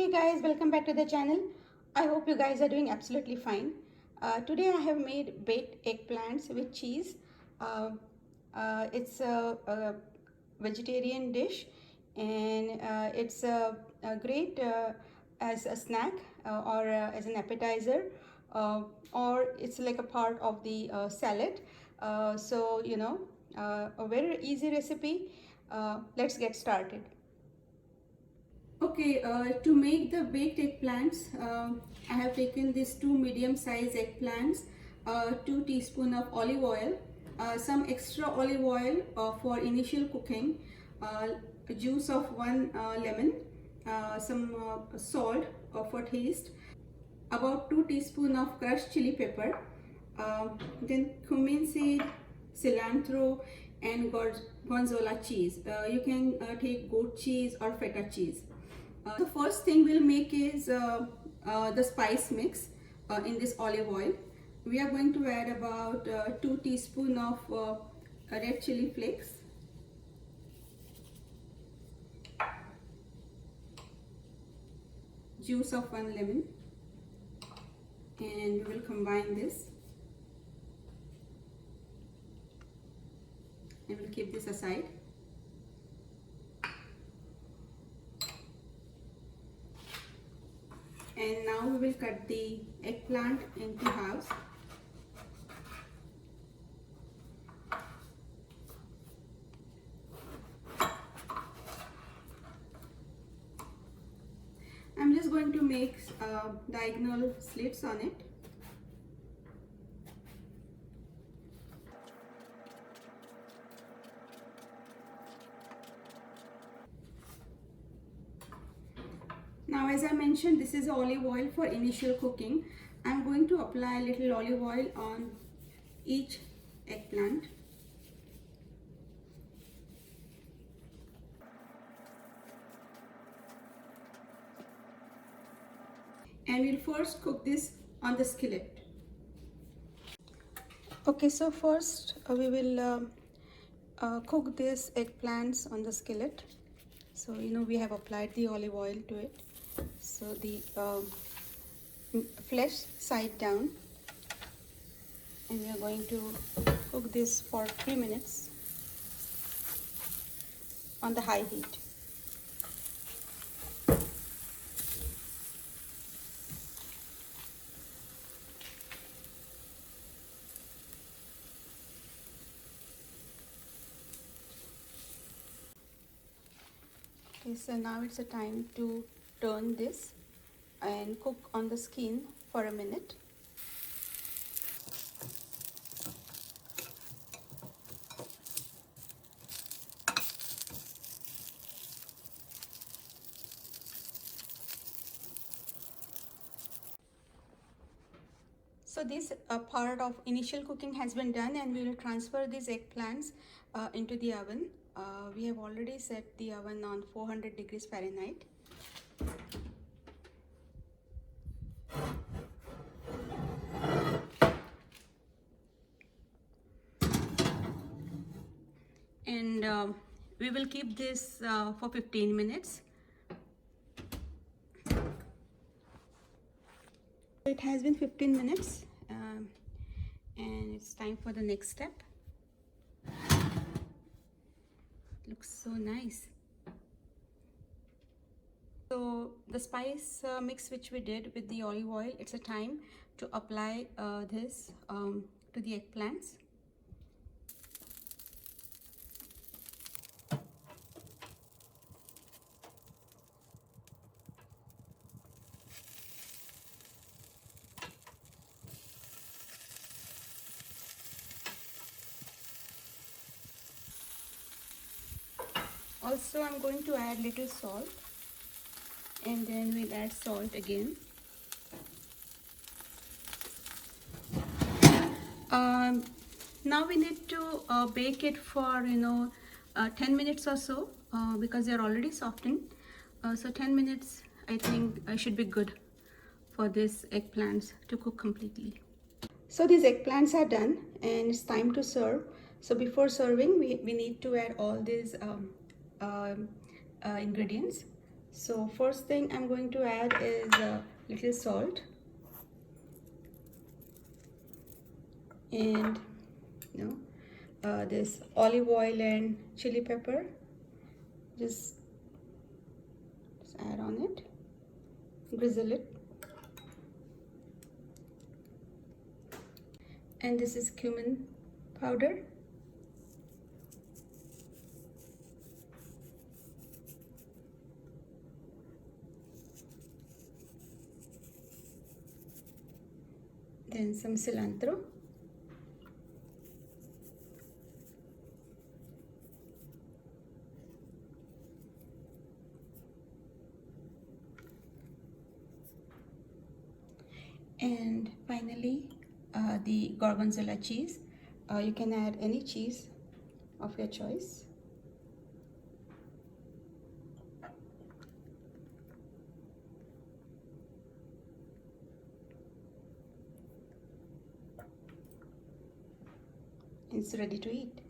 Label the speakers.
Speaker 1: Hey guys, welcome back to the channel. I hope you guys are doing absolutely fine. Today I have made baked eggplants with cheese. Uh, it's a vegetarian dish, and it's great as a snack or as an appetizer, or it's like a part of the salad. A very easy recipe. Let's get started. Okay, to make the baked eggplants, I have taken these two medium-sized eggplants, 2 teaspoons of olive oil, some extra olive oil for initial cooking, juice of 1 lemon, some salt for taste, about 2 teaspoons of crushed chili pepper, then cumin seed, cilantro, and Gorgonzola cheese. You can take goat cheese or feta cheese. The first thing we'll make is the spice mix in this olive oil. We are going to add about 2 teaspoons of red chili flakes, juice of 1 lemon, and we will combine this and we'll keep this aside. And now we will cut the eggplant into halves. I'm just going to make diagonal slits on it. Now, as I mentioned, this is olive oil for initial cooking. I'm going to apply a little olive oil on each eggplant. And we'll first cook this on the skillet. Okay, so first we will cook these eggplants on the skillet. So we have applied the olive oil to it. So the flesh side down, and we are going to cook this for 3 minutes on the high heat. Okay, so now it's a time to turn this and cook on the skin for a minute. So this part of initial cooking has been done, and we will transfer these eggplants into the oven. We have already set the oven on 400 degrees Fahrenheit. And we will keep this for 15 minutes. It has been 15 minutes and it's time for the next step. It looks so nice. So the spice mix which we did with the olive oil, it's a time to apply this to the eggplants. Also, I'm going to add little salt, and then we'll add salt again. Now we need to bake it for 10 minutes or so because they're already softened. So 10 minutes I think should be good for these eggplants to cook completely. So these eggplants are done and it's time to serve. So before serving, we need to add all these ingredients. So first thing I'm going to add is a little salt and this olive oil and chili pepper. Just add on it, drizzle it. And this is cumin powder. Then some cilantro. And finally, the Gorgonzola cheese. You can add any cheese of your choice. It's ready to eat.